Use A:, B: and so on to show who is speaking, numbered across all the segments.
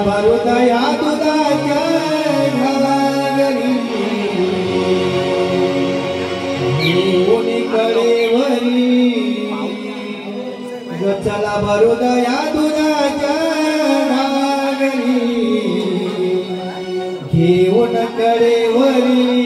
A: हृदया दुधाच्या घागरी कोणी कळेवरी चला हृदया दुधाच्या घागरी घेऊन कळेवरी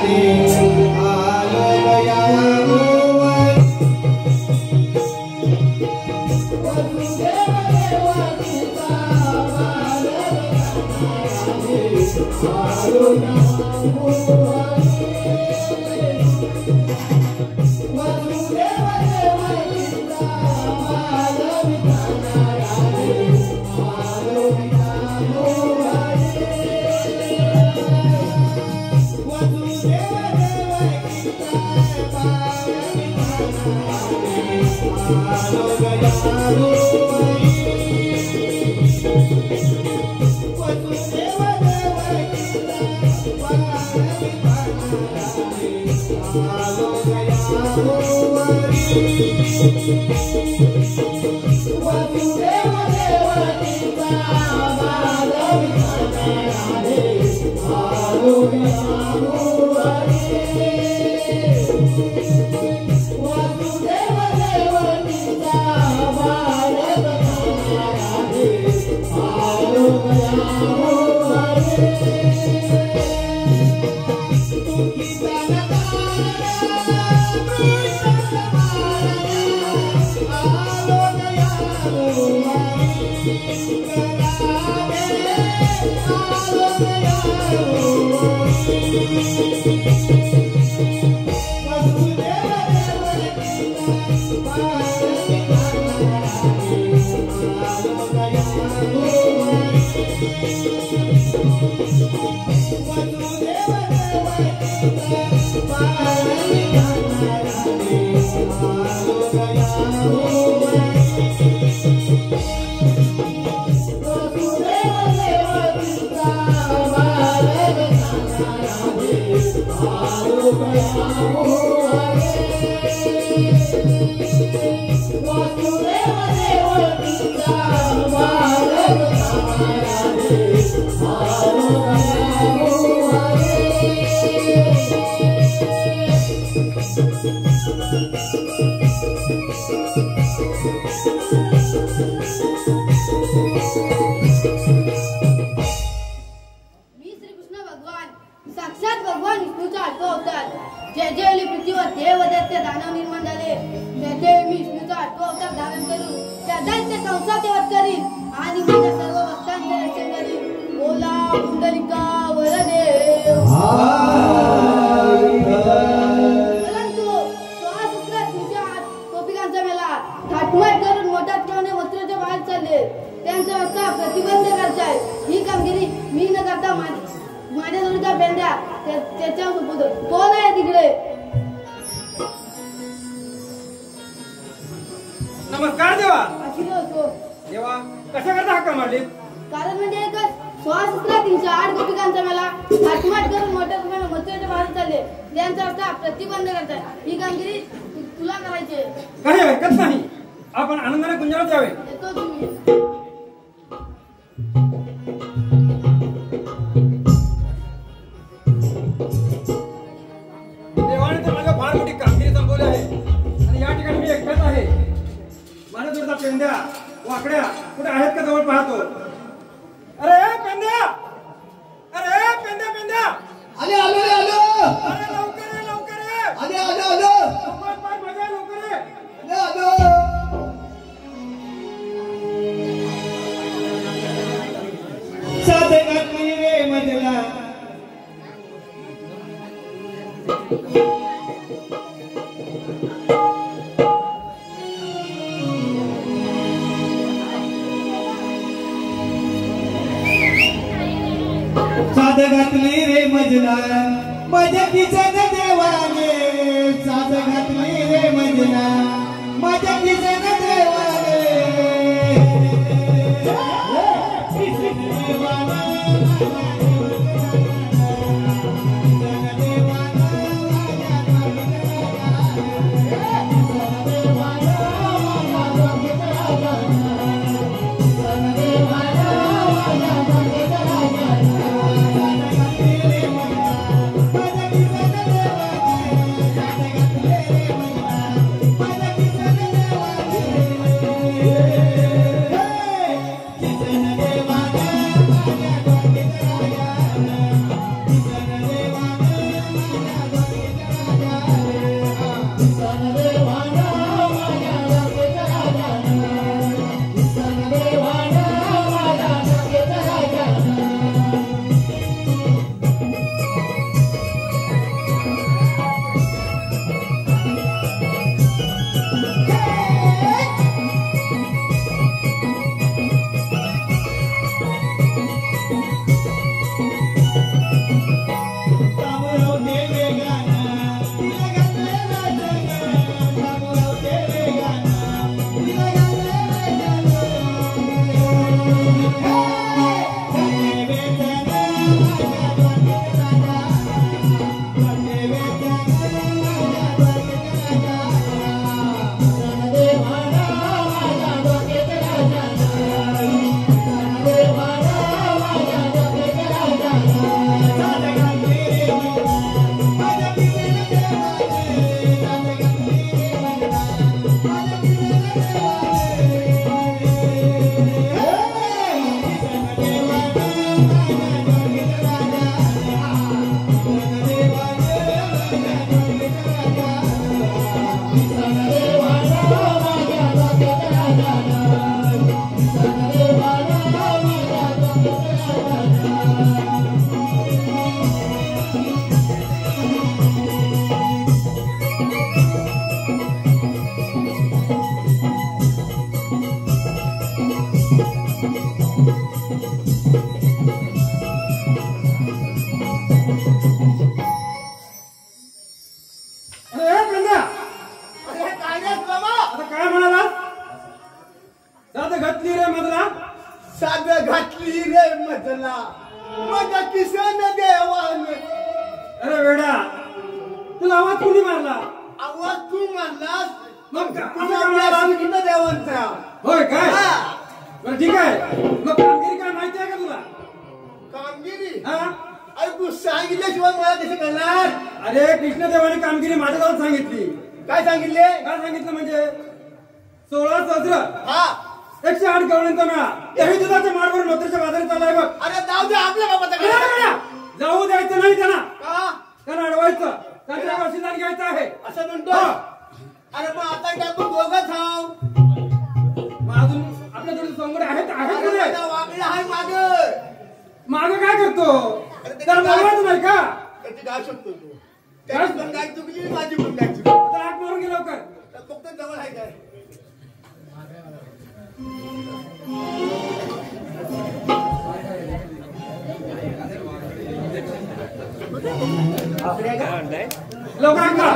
B: Hare नमस्कार देवा. देवा कशा करता हक्का मारले?
C: कारण म्हणजे एकच 16,308 गोपिकांचा मला हातमाट करून मोठ्या प्रमाणात मथुरेच्या बाहेर चालले. त्यांचा अर्थ प्रतिबंध करताय. ही कामगिरी तुला करायची आहे.
B: काही हरकत नाही. आपण आनंदाने गुंजाळत जावे.
C: येतो तुम्ही.
B: देवाने तर माझ्या फार मोठी कामगिरी संपवली आहे आणि या ठिकाणी मी एकटाच आहे. माझ्या जोडता पेंड्या वाकड्या कुठे आहेत का जवळ पाहतो. अरे पेंड्या, अरे पेंड्या पेंड्या,
A: आले आलो आलो.
B: अरे लवकर ये, लवकर ये.
A: आले आलो आलो.
B: लवकर पाय माझ्या, लवकर ये.
A: आले आलो. साधनात रे मजला साध घातली रे मजला माझ्या किसन देवाने. साध घातली रे मजला माझ्या किसन देवाने.
B: घातली रे मधला
A: साध घातली रे मजला माझ्या किसन देवान.
B: अरे वेडा तुला आवाज कोणी मारला?
A: आवाज तू मारलास
B: मग
A: किसन देवांचा.
B: होय काय? बरं ठीक आहे. मग कामगिरी काय माहिती आहे का तुला?
A: कामगिरी
B: हा
A: अरे तू सांगितल्याशिवाय मला कसं करणार?
B: अरे कृष्णदेवाने कामगिरी माझ्याजवळ सांगितली.
A: काय सांगितले?
B: काय सांगितलं म्हणजे 16 सहस्र
A: हा
B: 108 गवळींचा मेळा तेही दुधाच्या माडवर नोकरीच्या बाजारात चाललाय बघ.
A: अरे जाऊ दे आपल्या बाबाचा.
B: जाऊ द्यायचं नाही त्यांना,
A: का
B: त्यांना अडवायचं, त्यांच्या वशिलात घ्यायचं आहे
A: असं म्हणतो.
B: हो.
A: अरे मग आता काय आपण दोघंच आहो.
B: मग अजून आपल्या थोडे संगड आहेत का रे?
A: वागला आहे माग
B: माग काय करतो? त्याला बोलवायचं नाही का?
A: त्याची गाव शकतो तू. त्याची पण गाय चुकली माझी पण गाय चुकली.
B: तर आग मारून गेलो लवकर.
A: फक्त जवळ आहे काय?
B: लवकर आग मार.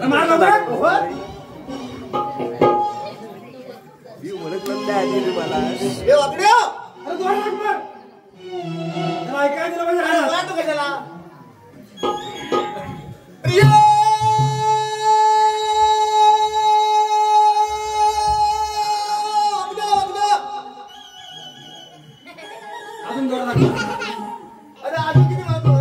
B: मार लवकर.
A: हे वाकड्या.
B: अरे दोन आग मार. त्याला ऐकायला दिलं पाहिजे
A: अरे
B: रानात.
A: वाटतो कशाला?
B: अजून जोरात आग मार.
A: अरे अजून किती मारतो?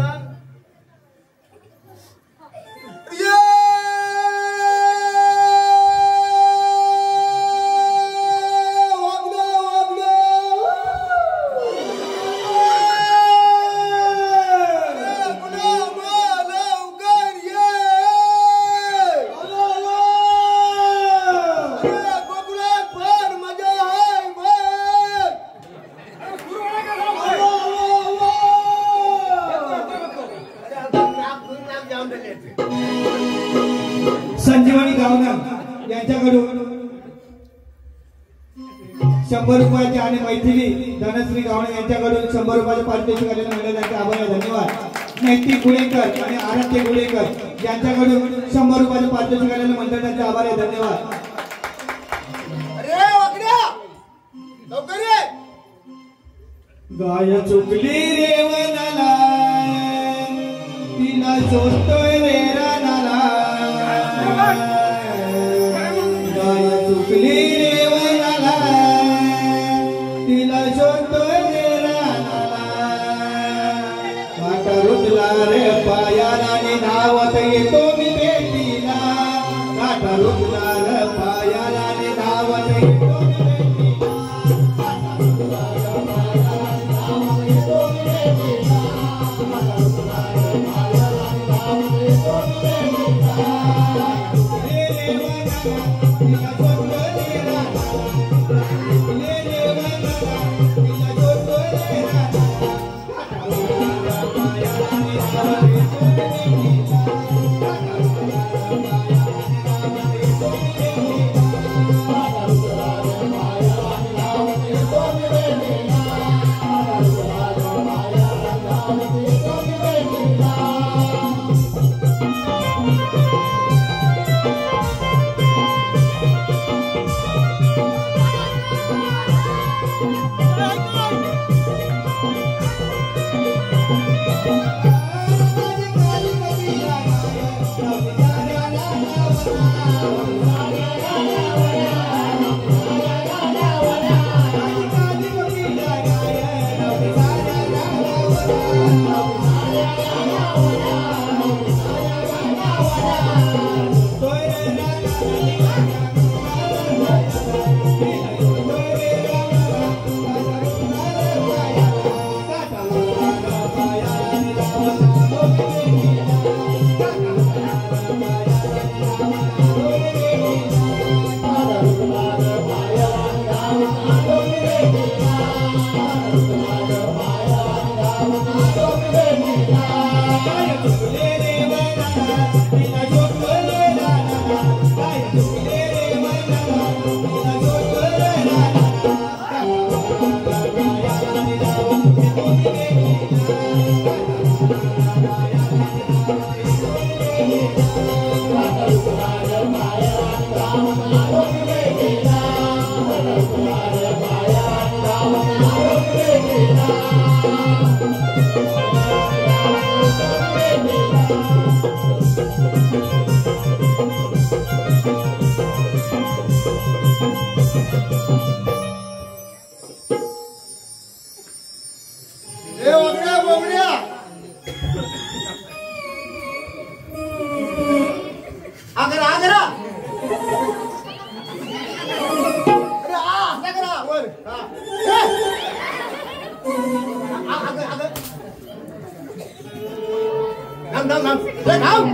D: संजीवनी गावना यांच्याकडून 100 रुपयाचे आणि मैथिली धनश्री गावणे यांच्याकडून 100 रुपयाचे पारितोषिक आलेले मंडळाचे आभार धन्यवाद. नैतिक गुळेकर आणि आराध्य गुळेकर यांच्याकडून 100 रुपयाचे पारितोषिक आलेले मंडळाचे आभार धन्यवाद.
A: अरे वाकड्या लवकर ये.
D: गाय चुकली रे वनाला तिला शोधतोय रे रानाला. गाय चुकली रे वनाला तिला शोधतोय रे रानाला. काटा रुतला रे पायाला आणि धावत येतो मी भेटीला. काटा रुतला रे पायाला आणि धावत येतो मी भेटीला. काटा रुतला रे पायाला आणि धावत येतो मी भेटीला. काटा रुतला रे पायाला आणि धावत येतो मी भेटीला. ले रे वनाला तिला शोधतोय रे रानाला. ले रे वनाला तिला शोधतोय रे रानाला. काटा रुतला रे पायाला आणि धावत येतो मी भेटीला. काटा रुतला रे पायाला आणि धावत येतो मी भेटीला. काटा रुतला रे पायाला आणि धावत येतो मी भेटीला. काटा रुतला रे पायाला आणि धावत येतो मी भेटीला. Bye.
A: आगरा आगरा अरे आ करा वर आगर थांब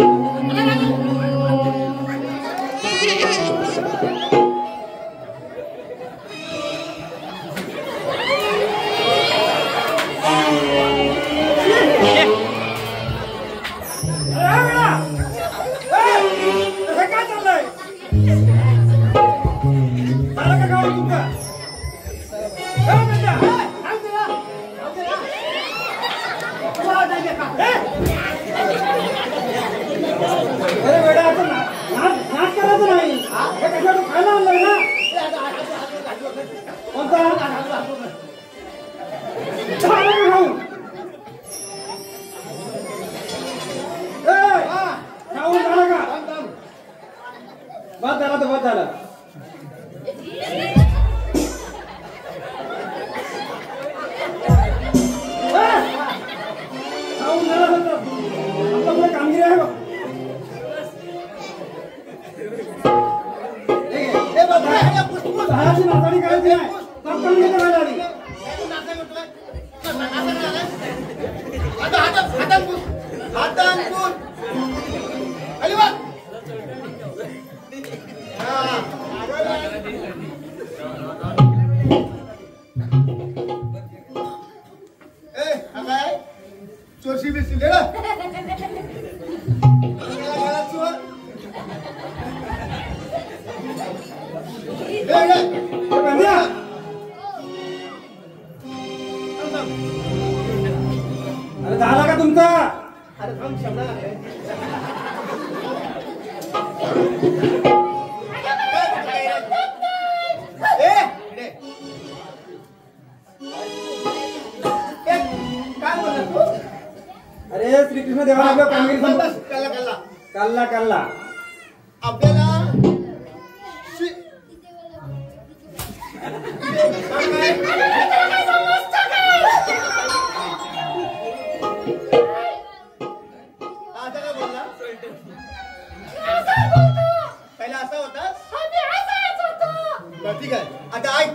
A: चोरशी बिरशी ले ना चोर
B: अरे झाला का तुमचा?
A: अरे थांब शब्द
B: अरे श्रीकृष्ण देवाला आपल्या कामगिरी संपत
A: कल्ला
B: कल्ला
A: आपल्याला आता काय बोलला पहिला असा होता ठीक आहे आता ऐक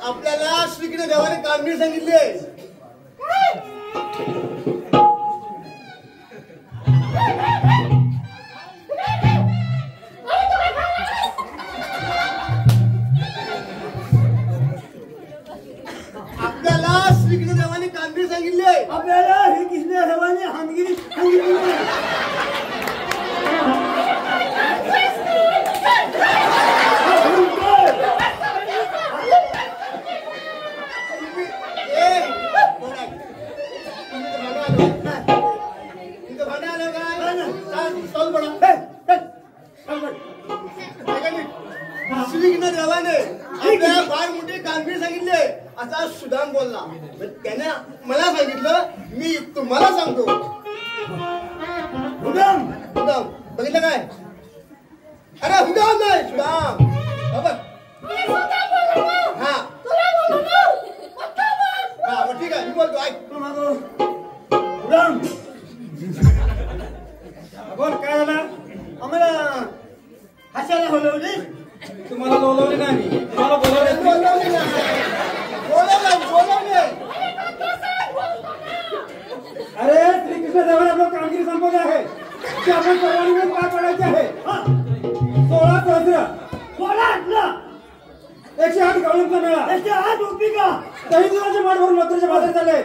A: आपल्याला श्रीकृष्ण देवाने कामगिरी सांगितली आहे आपल्याला श्रीकृष्ण देवाने कामगिरी सांगितली आहे
E: आपल्याला हे कृष्ण देवाने हानगिरी सांगितली
A: श्रीकृष्ण देवाने आपल्याला फार मोठी कामगिरी सांगितली असा सुदाम बोलला त्याने मला सांगितलं मी तुम्हाला सांगतो हुदाम हुदाम बघितलं काय अरे हुदाम नाही सुदाम बाबा हा हा मग ठीक आहे मी बोलतो ऐक
E: हुदाम
B: बोल काय झालं?
E: आम्हाला हसायला हलवली
B: तुम्हाला बोलवले नाही तुम्हाला बोलवले
A: बोलवले
B: अरे श्रीकृष्ण देवाने आपलं कामगिरी संपवली आहे ते आपण सर्वांनी मिळून पार पाडायचे आहे 16 सहस्र 108 गवळींचा मेळा
E: 108 उपिका
B: दही दुधाचे माठ भरून मथुरेच्या बाजारात चालले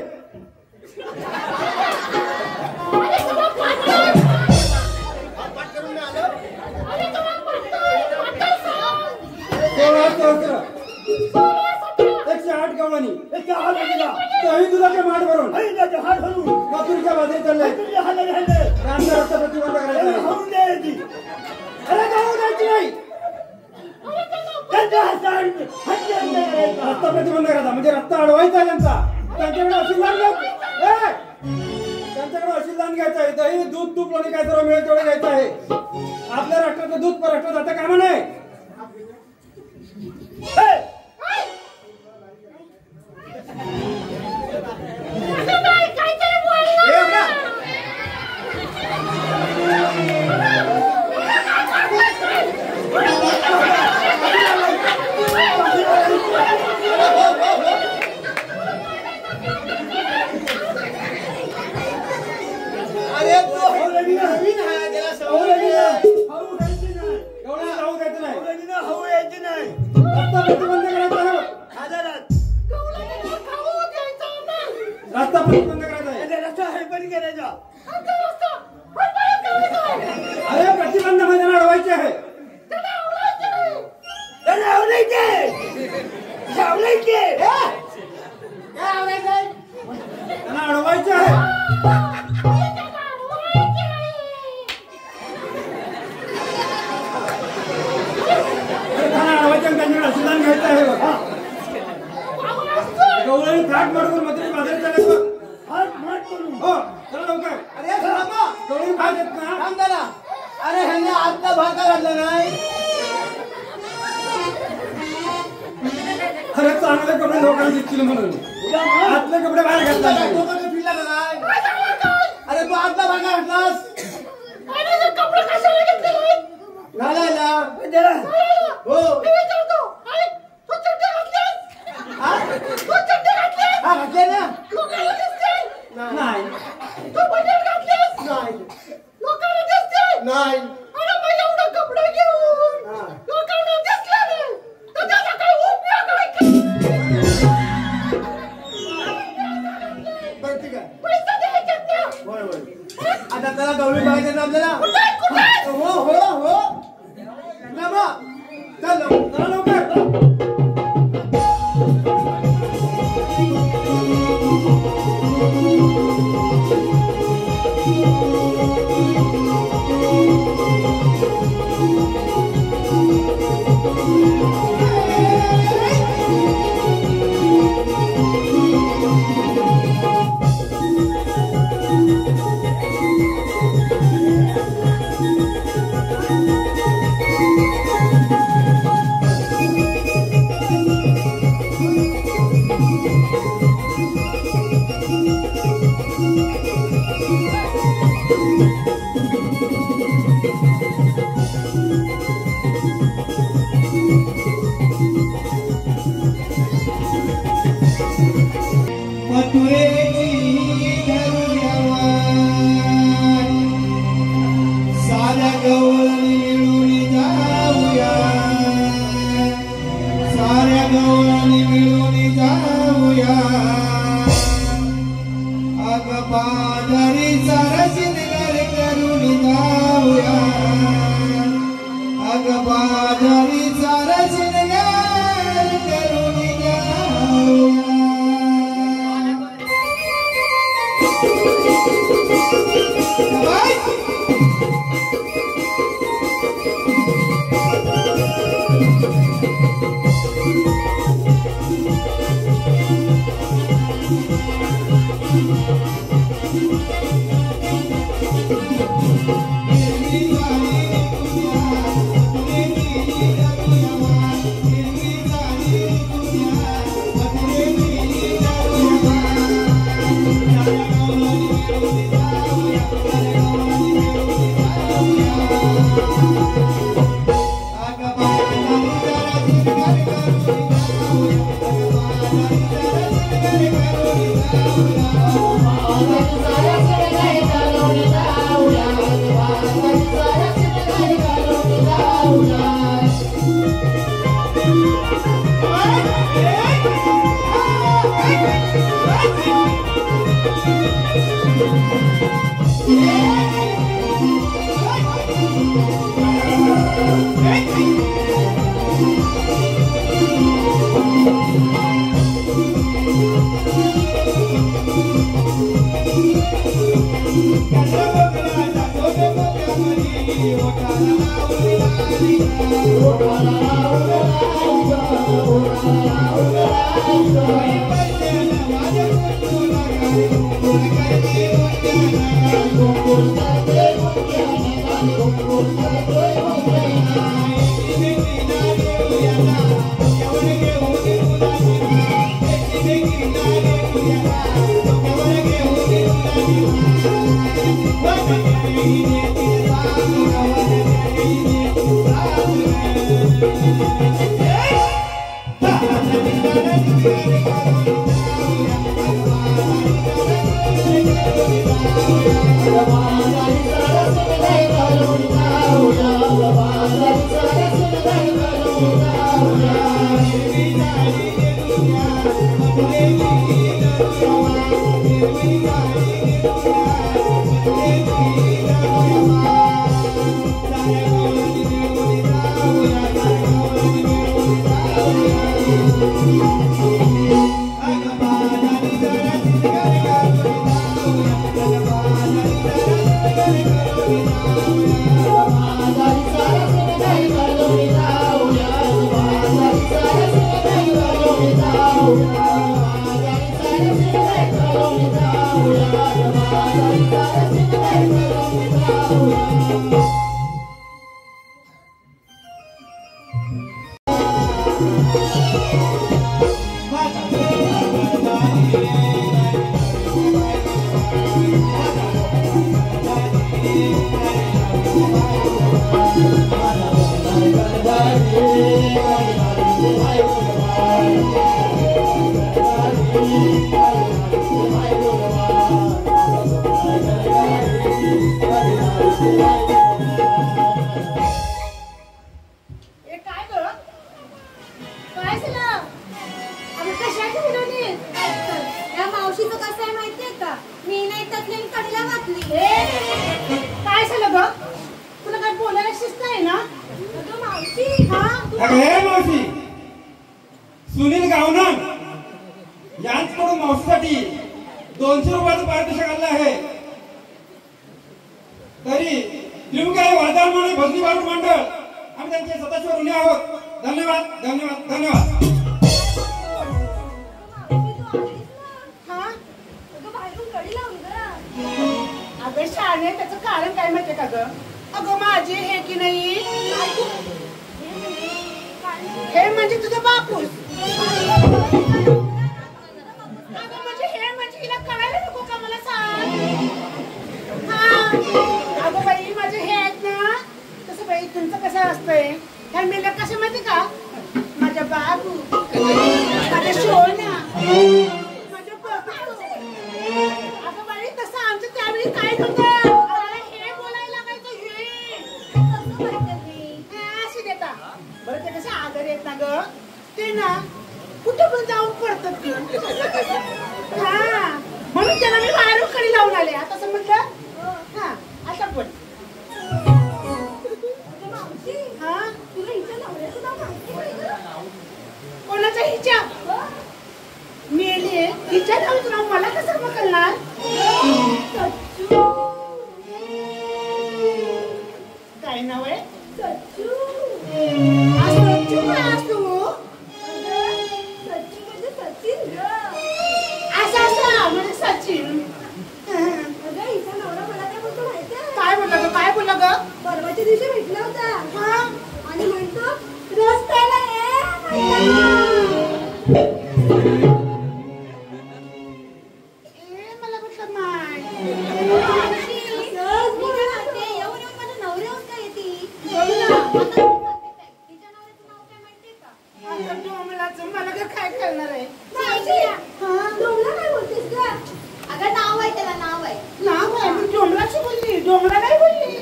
B: दही दुधाचे माठ भरून मथुरेच्या बाजारात चालले रामचा रस्ता प्रतिबंध करायचा अरे जाऊ द्यायची नाही रस्ता प्रतिबंध करायचा म्हणजे रस्ता अडवायचा त्यांचा त्यांच्याकडे अशीलदान त्यांच्याकडे अशीलदान घ्यायचं आहे दही दूध तूप लोणी काय सर्व मिळेल तेवढे घ्यायचं आहे आपल्या राष्ट्राचं दूध परराष्ट्रात जाता कामा नाही
E: करायचा
B: अरे प्रतिबंध मैदान अडवायचे आहे.
E: त्याला आवडायचे आवडायचे
C: काय आवडायचं
B: त्यांना अडवायचे आहे. त्यांना अडवायचे आणि त्यांच्याकडे आशीर्वाद घ्यायचा आहे बघ. गवळणी थाट मारून मधुरी बाजारात चालत बघ.
E: हात माट करून
B: हो चला लवकर.
A: अरे थांबा.
B: गवळणी भाग येत ना.
A: थांब जरा. अरे ह्यांनी आतला भाग का घातला नाही?
B: अरे चांगले कपडे लोकांना दिसतील म्हणून आतले कपडे बाहेर घातला नाही.
A: डोकं फिरला का नाही? अरे तू आतला भाग का घातलास? घालायला.
E: त्याला
A: हो. हा? हा, घातले ना?
B: नाही
A: नाही. नाही. हा. बरं, ठीक आहे. होय, होय. आता त्याला गवळी बघायचं ना आपल्याला? हो हो हो ना मग. चल लवकर.
B: चला लवकर.
D: मथुरेची धरुयावा साऱ्या गवळणी मिळून जाऊया साऱ्या गवळणी मिळून जाऊया अग बाजारी सारा शिनगार करून जाऊया अग बाजारी सारा शिनगार करून जाऊया
C: Thank you.
B: सुनील गावणन यांच्याकडून मावशीसाठी 200 रुपयाचं पारितोषिक आणलं आहे. तरी त्रिमुखारी वादालमाने भजनी बालू मंडळ आम्ही त्यांचे सदाशिव ऋणी आहोत. धन्यवाद धन्यवाद धन्यवाद.
E: अगं शाळे त्याचं कारण काय माहितीये का ग? अगं माझे हे की नाही हे म्हणजे तुझं बापूस. अगं म्हणजे हे म्हणजे हिला कळायला नको का मला सांग. हा अगं बाई माझे हे आहेत ना तसं बाई तुमचं कसं असतंय ह्या मेल्या कसं माहिती का? माझ्या बाबू माझ्या शोना माझ्या बाबू. अगं बाई तसं आमचं त्यावेळी काय होतं हे बोलायला लागायचं हे अशी देता. बरं ते कसं आगर येत ना ग ते ना कुठं पण जाऊन पडतात हा म्हणून त्याला मी बाहेरून कडी लावून आले. आता असं म्हटलं हा आता पण हा कोणाचा हिच्या मेली हिच्या नावाचं नाव मला कसं पकडणार? काय नाव आहे? सचिन. काय बोलला ग? काय बोलला ग?
C: परवाच्या दिवशी भेटला होता
E: हा
C: आणि म्हणतो रस्त्याला
E: मला म्हटलं नाही मला काय करणार आहे?
C: काय बोलतेस ग? अगं नाव आहे त्याला नाव आहे.
E: नाव आहे मी डोंगराची बोलली. डोंगरा नाही बोलली.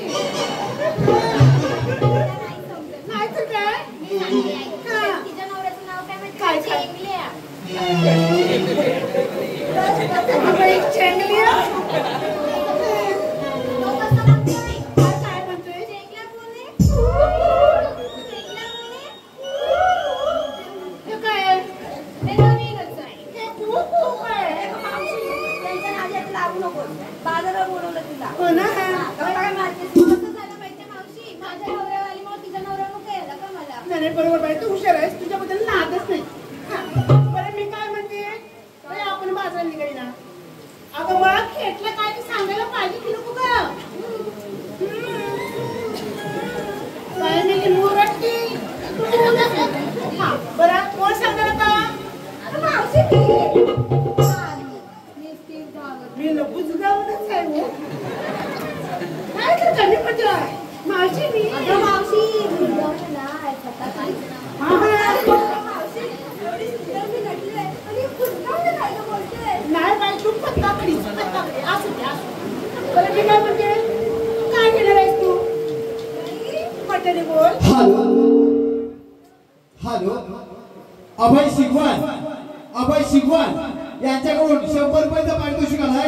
E: नाही तर काय?
C: तिच्या नवऱ्याचं नाव काय माहिती?
E: काय?
C: चेंगल्या.
E: चेंगलिया
C: काय म्हणतोय? चेंगल्या बोलणे.
E: हे काय?
C: ते नवीनच आहे.
E: हे खूप आहे.
C: त्यांच्या नावात लागू नको. बाजारात बोलवलं तुला.
E: हो ना?
C: काय मारतेस? कसं झालं माहितीये मावशी? माझ्या नवऱ्यावाली मग तिच्या नवऱ्या नको यायला का मला?
E: नाही बरोबर बाई तू हुशार आहेस. तुझ्याबद्दल नादच नाही. बरं मी काय म्हणते आपण बाजारात निघाली ना. अगं मला खेटलं काय ते सांगायला पाहिजे की नको ग? काय नाही मोरटी. हा बरं कोण सांगणार आता? मी नकोच गावच आहे हो. काय तर कमी पडतो मावशी मी नाही बाई तू पत्ताकडी असू दे बरं मी काय म्हणते काय केलं आहेस तू? पटणे बोल.
D: हॅलो अभय शिगवान यांच्याकडून 100 रुपयाचं पारितोषिक आलाय.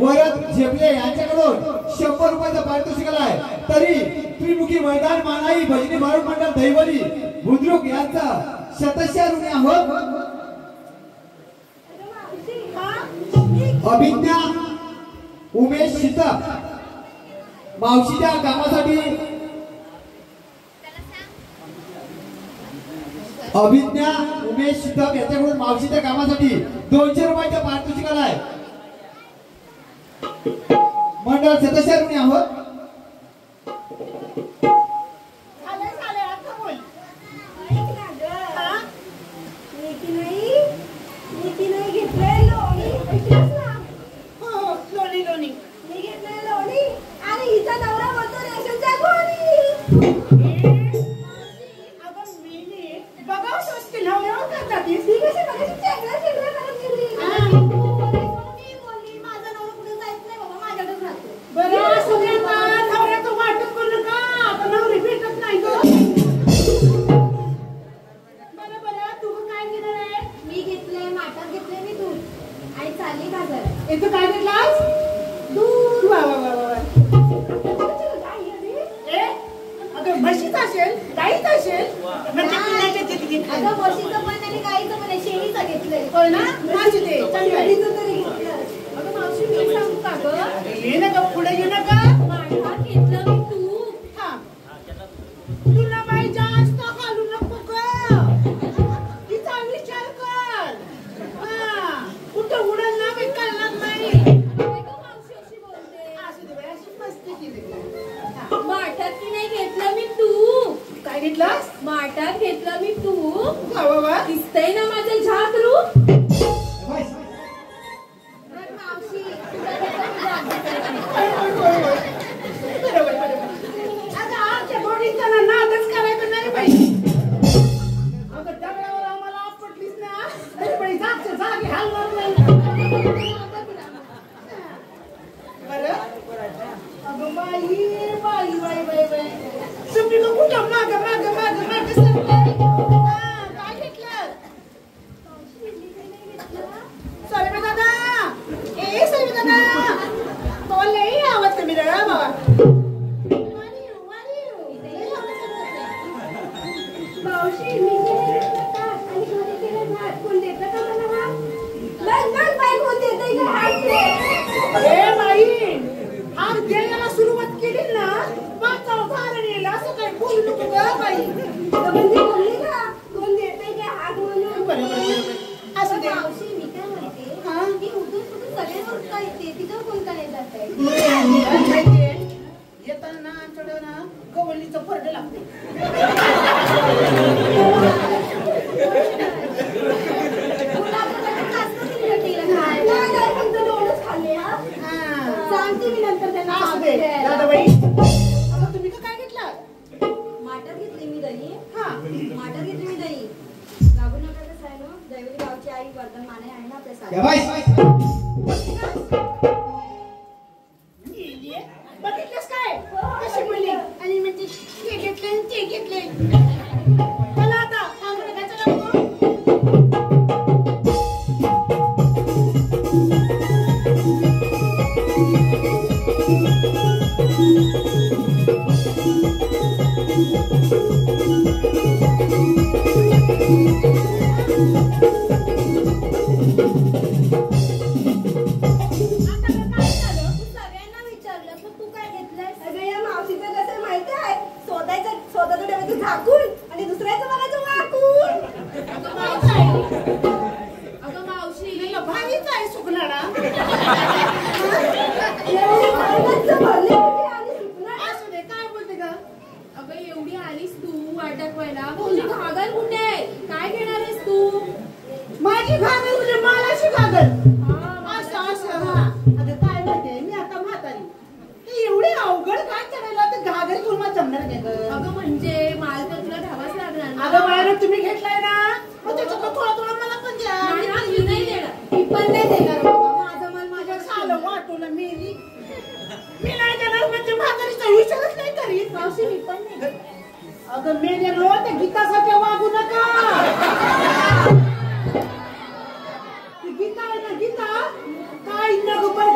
D: वरद झेपले यांच्याकडून 100 रुपयाचं पारितोषिक आहे. तरी त्रिमुखी मैदान मानाई भजनी भारूड मंडळ दैवली बुद्रुक यांचा शतशः ऋणी आहोत. अभिज्ञा उमेश शितप मावशीच्या कामासाठी अभिज्ञा उमेश शितप यांच्याकडून मावशीच्या कामासाठी 200 रुपयाच्या पारितोषिकाला आहे. मंडळ शतशः ऋणी आहोत.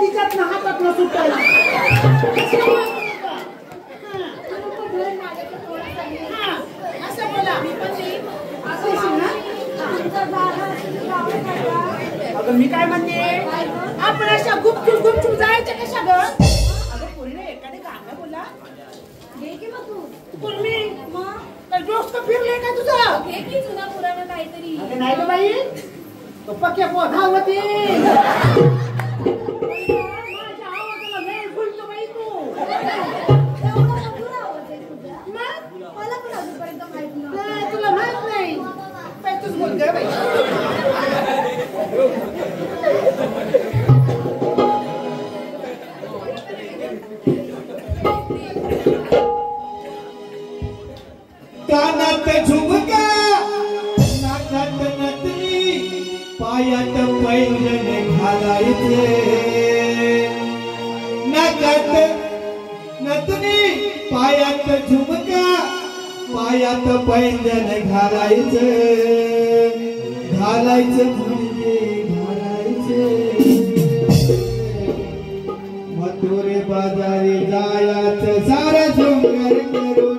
E: तिच्यात हातात न सुटायला. असं बोला. अगं मी काय म्हणते, आपण अशा गुपचूप गुपचूप जायचं कशा ग? अगं पूर्ण एखादे गाणं बोला. पूर्वी तर डोसकं फिरले का तुझं? अगं नाही ग बाई, तो पक्या पोधावती. माझ्या आवाजाला वेळ बोलतो बाई तू. तुला माहित नाही, काय तूच बोल ग बाई.
D: कानात झुमका, नाकात नथनी, पायात पैंजण घालायचे. नाकात नथनी, पायात झुमका, पायात पैंजण घालायचं. घालायचं म्हणजे घालायचं. मथुरे बाजारी जायाचं, सारा शृंगार करून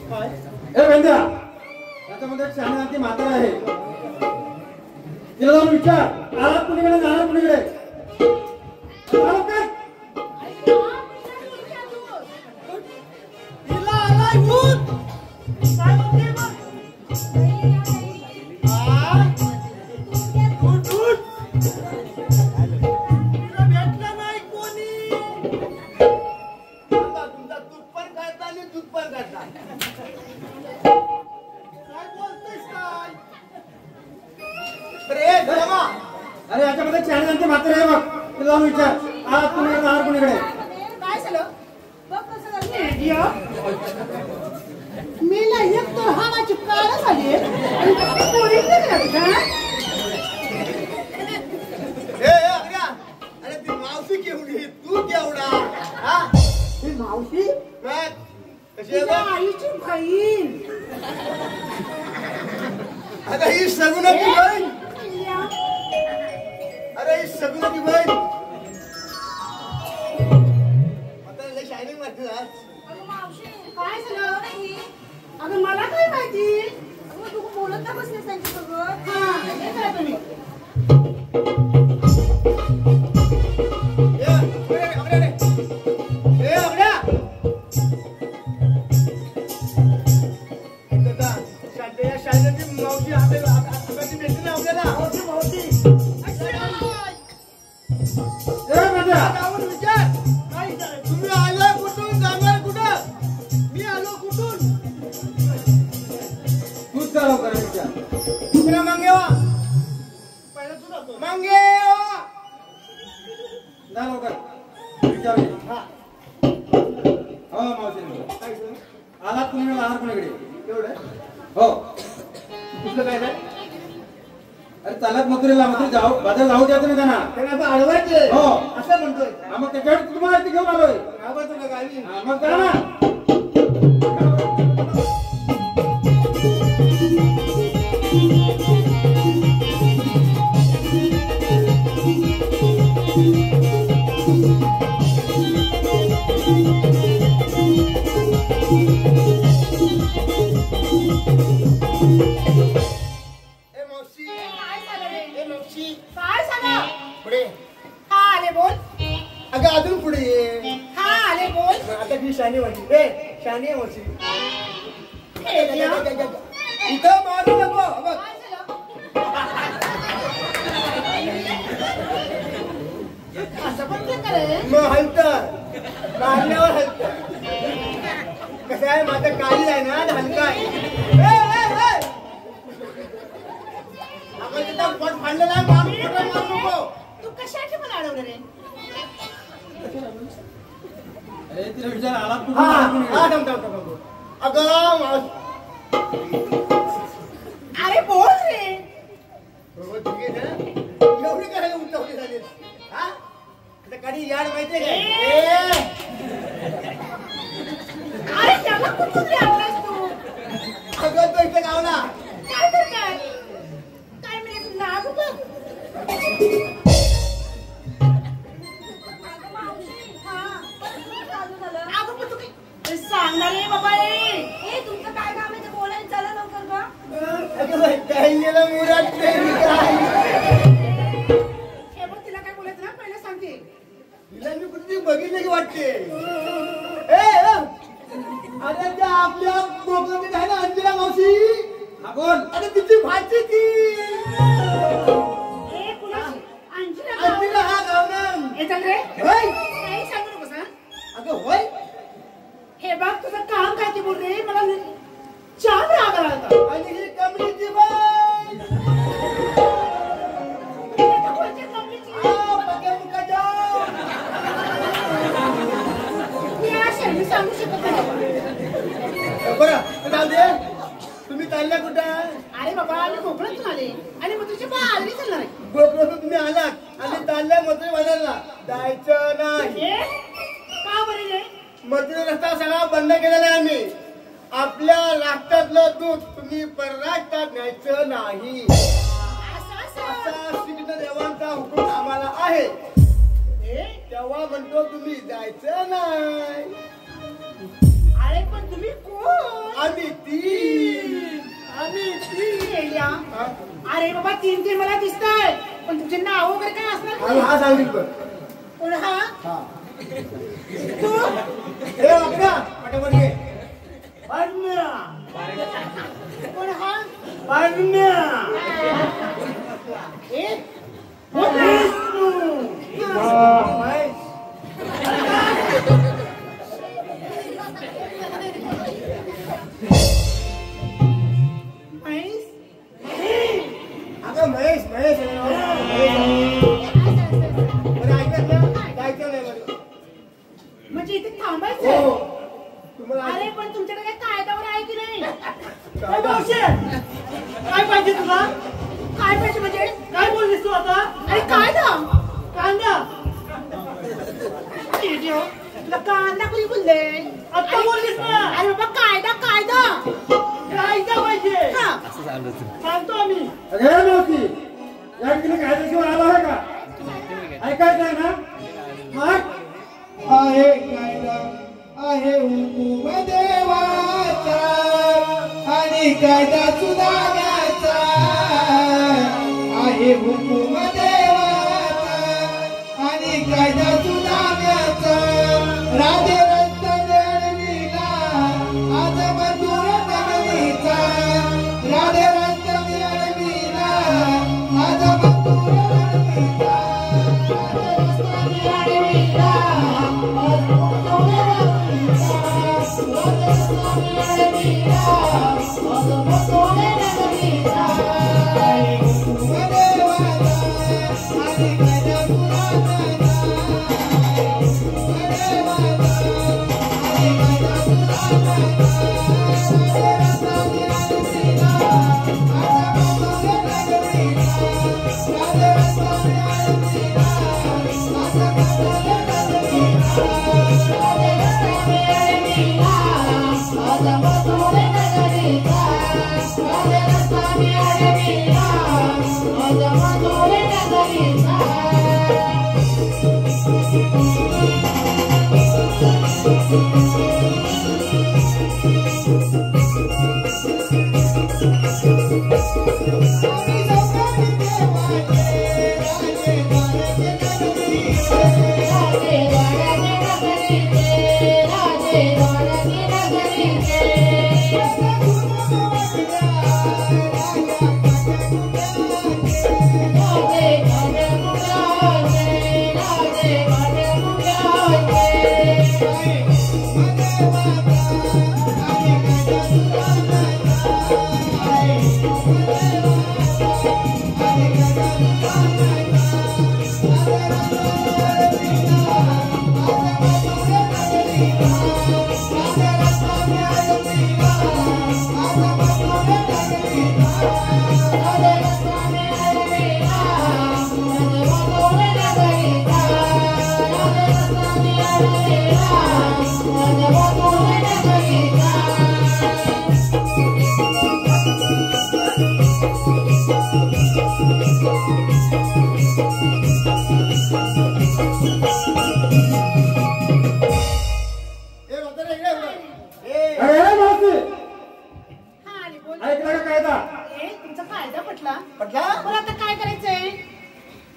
B: ए पेंद्या, याच्यामध्ये एक शहाणी म्हातारा आहे. तिला जाऊन विचार, आलात कुणीकडे जाणार कुणीकडे. अरे याच्यामध्ये चॅनल मात्र आहे बघ. तुला जाऊन विचार, आलात कुणीकडे जाणार कुणीकडे.
E: काय झालं बघ कसं झालं. मी नाही एक तर हा माझी काळच आली आणि पोळी
A: अरे ती मावशी केवढी तू केवढा. हा
E: ही मावशी
A: कशी
E: आईची बहीण.
A: आता ही सगुणाची बहीण. अरे ही सगुणाची बहीण. आता लय शायनिंग मारते आज.
E: काय झालं अगं मला काय माहिती. तू बोलत का बसलीस त्यांच्यासोबत. हा हे काय तुम्ही
A: मावशी भेटली ना आपल्याला. विचार तुम्ही आला कुठून जाणार कुठं. मी आलो कुठून.
B: तूच का लवकर विचार.
A: तुला मागेवा मागेवा
B: जा लवकर विचार. हो मावशी, आलात कुणीकडे जाणार कुणीकडे.
A: एवढं
B: हो.
A: कुठलं काय काय.
B: अरे चालत मथुरेला मथुरे जाऊ बाजार जाऊ द्या तुम्ही त्यांना.
A: त्यांना आता अडवायचे.
B: हो
A: असं म्हणतोय.
B: मग त्याच्यावर तुम्हाला इथे घेऊन आलोय.
A: तुला गावी
B: मग करा ना.
E: काय सांगा
A: पुढे.
E: हा आले बोल.
A: अगं अजून पुढे ये.
E: हा आले बोल.
A: आता ही शानी वाटली. शानी आहे मावशी.
E: हे देवा.
A: इथं मारू नको. बघ
E: असं पण काय करे.
A: मग हलत मारल्यावर हलत. कसं आहे माझं काळी आहे ना हलका आहे. आपण तिथं पोट फाडलं नाही. मारू नको.
E: तू कशाची मला अडवलं रे.
B: अरे तिला विचार, आलात कुठून
A: हा
B: जाणार कुणीकडे.
A: हा थांब. अगं मावशी.
E: अरे बोल रे.
A: एवढी काय उंचावली झाली. हा आता कधी याड माहितीये काय.
E: अरे त्याला कुठून रे आणलास तू.
A: अगं तो इथे गावला.
E: काय तर काय काय म्हणजे तुला नाव बघ. सांगणार रे बाबा.
C: तुमचं काय काम आहे ते बोलायला चला लवकर का.
A: काही गेलं मुरात काय.
E: हे बघ तिला काय बोलायचं ना पहिलं सांगते.
A: तिला मी कुठे बघितलं की वाटते. अरे त्या आपल्या कोकणात आहे ना अंजना मावशी.
B: हा बोल.
A: अरे तिची भाची ती.
E: ए कुणाची
A: अंजना हा गावना.
E: हे चल रे.
A: होय.
E: काही सांगू नकोस.
A: अगं होय.
E: हे बघ तुझं काम काय ते बोल रे. मला छान राग आला होता.
A: आणि ही कमलीची बाई.
E: मी सांगू शकत नाही.
A: बरं जाऊ दे. तुम्ही चालल्या कुठं.
E: अरे बाबा आम्ही कोकणातून आले आणि मग तुझी बा आली चालणार आहे.
A: गोकुळातून तुम्ही आलात आणि चालल्या मथुरे बाजारला. जायचं नाही.
E: का बरे रे.
A: मथुरे रस्ता सगळा बंद केलेला आहे आम्ही. आपल्या राष्ट्रातलं दूध तुम्ही परराष्ट्रात न्यायचं नाही. असा श्रीकृष्ण देवांचा हुकूम आम्हाला आहे. तेव्हा म्हणतो तुम्ही जायचं नाही.
E: अरे पण तुम्ही कोण.
A: आम्ही
E: या अरे बाबा 3 मला दिसतंय पण तुमचे नाव वगैरे काय असणार
A: हा सांगितलं बघ.
E: कोण हा
A: हा
E: तू
A: हे वाकड्या पटापट घे. पाडण्या
E: कोण हा
A: पाडण्या
E: ए
A: अगं महेश महेश
E: म्हणजे इथे थांबायचं
A: तुम्हाला
E: अरे पण तुमच्याकडे काही कायद्यावर आहे की नाही
A: काय पाहिजे तुला
E: काय पाहिजे म्हणजे
A: काय बोललीस तू आता
E: अरे कायदा
A: कांदा
E: तुला कांदा कोणी बोलले
A: आता बोललीस ना
E: अरे बाबा कायदा कायदा
A: कायदा पाहिजे
E: हा
A: सांगतो आम्ही
B: अरे नव्हती या ठिकाणी कायदेशीर आला आहे का ऐकायचं आहे ना मग
D: आहे कायदा आहे हुकूम देवाचा आणि कायदा सुधारण्याचा आहे हुकूम देवाचा आणि कायदा सुधारण्याचा राजे रस्त्याने अडविला आज मजूर नगरीचा राजे रस्त्याने अडविला आज मजूर नगरीचा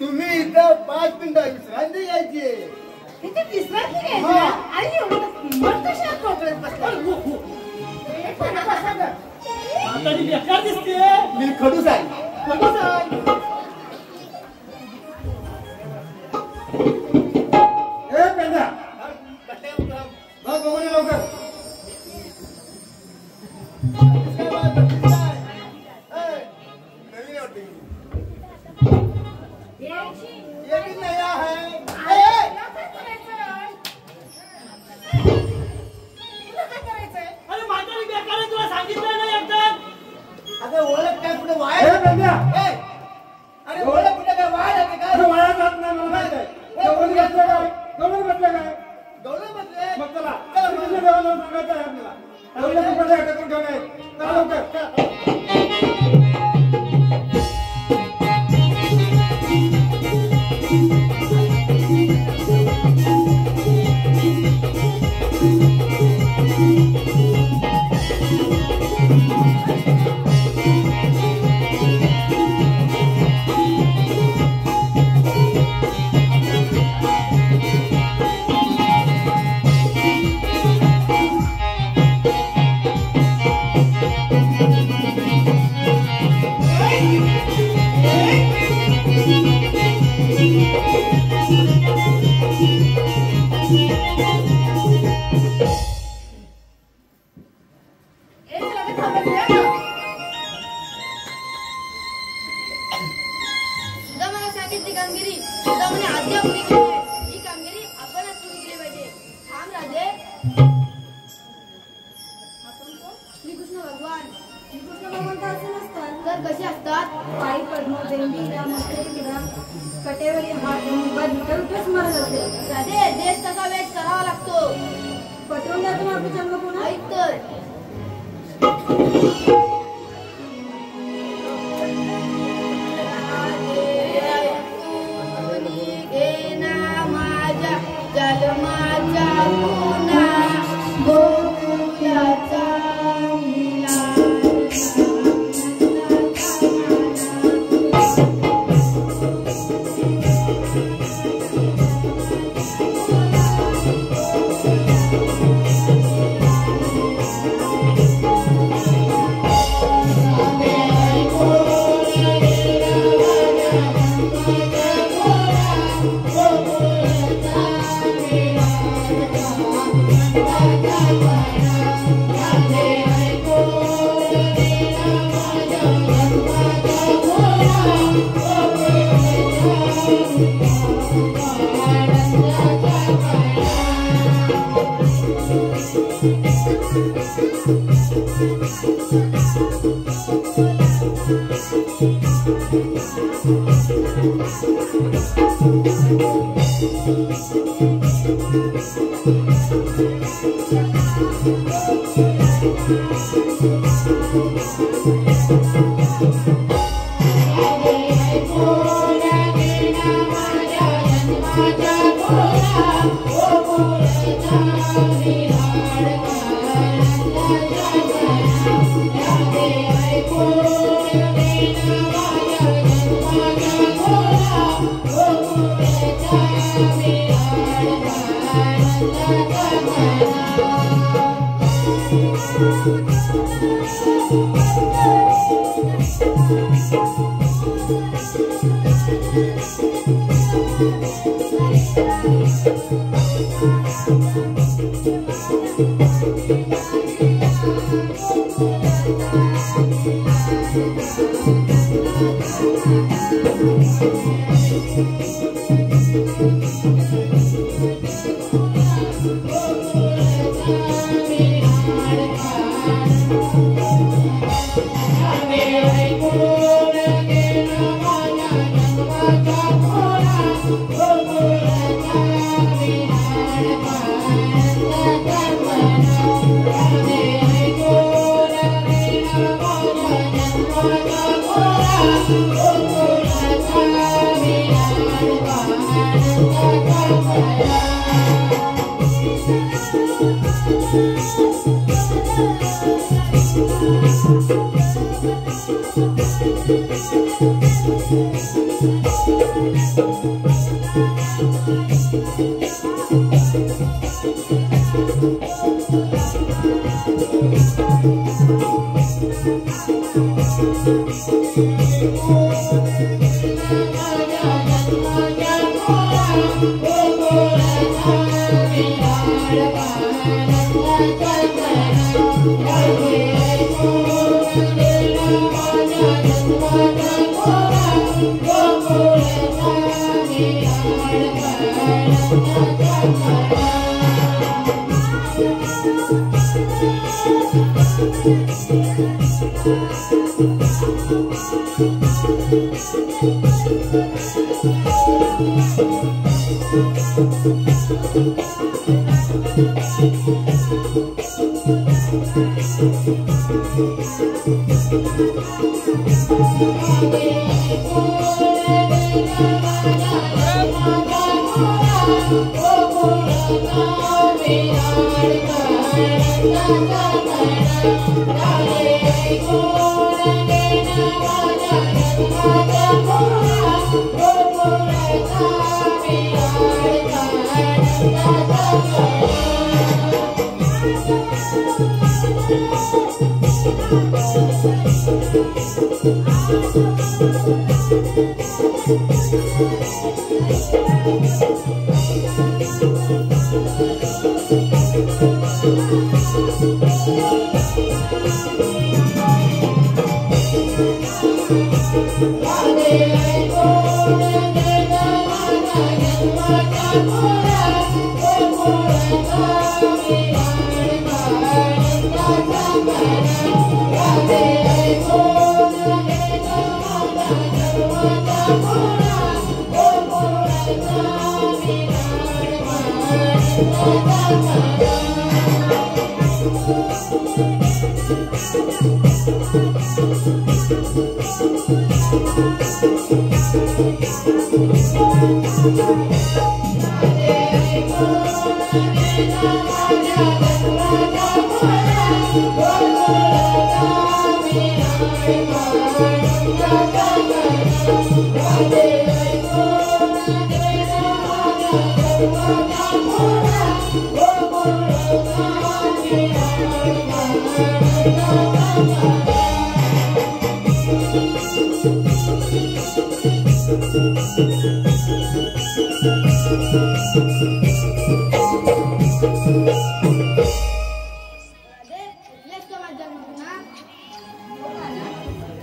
A: तुम्ही इथं 5 मिनिटं विश्रांती घ्यायची
E: इथे विश्रांती घ्यायची आणि एवढं मग कशा कोकणात बसला
A: बेकार दिसते मी खडूस आहे
B: पेंड्या बघ लवकर
C: सुद्धा मला सांगितली कामगिरी सुद्धा म्हणे आद्या पुरी केली आहे. ही कामगिरी आपणच पुरी केली पाहिजे. थांब राजे. आपण कोण? श्रीकृष्ण भगवान.
F: श्रीकृष्ण भगवान तर असे नसतात.
C: तर कसे असतात?
F: पायी पद्म बेंबीला मस्तकी किडा कटेवरी हात मोबाईल विठ्ठल स्मरण असेल.
C: राजे देश तसा वेट करावा लागतो.
F: पटवून द्या तुम्ही आपले जन्म पुन्हा.
C: ऐक तर जन्माच्या पुन्हा गोकुळाचा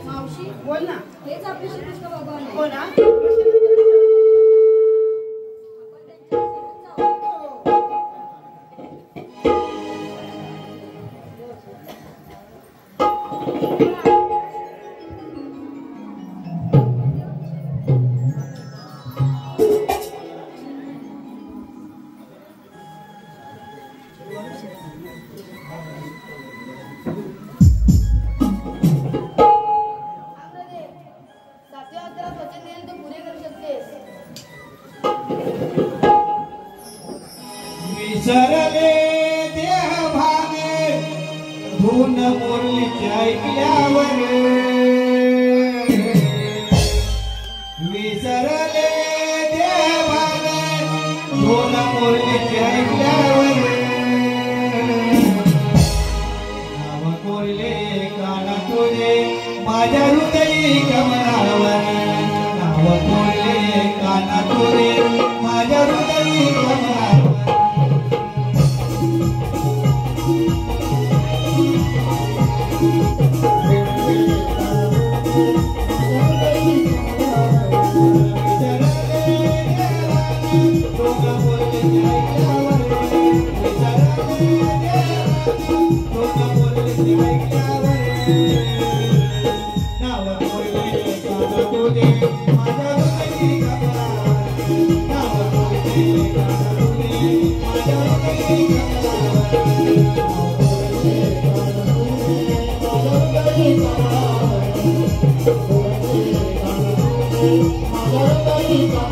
F: मावशी
E: बोल ना.
F: हेच आपले श्रीकृष्ण भगवान आहे.
E: हो ना.
C: सातव्या अक्षरात वचन दिले तू पुरे करू शकतेस.
D: विसरले देह भागे धून मुरलीच्या ऐकल्यावर विसरले देह भागे धून मुरलीच्या ऐकल्यावर नाव कोरले काना तुझे माझ्या हृदयी कमळावर नाव कोरले काना तुझे माझ्या हृदयी कमळावर
C: माझ्या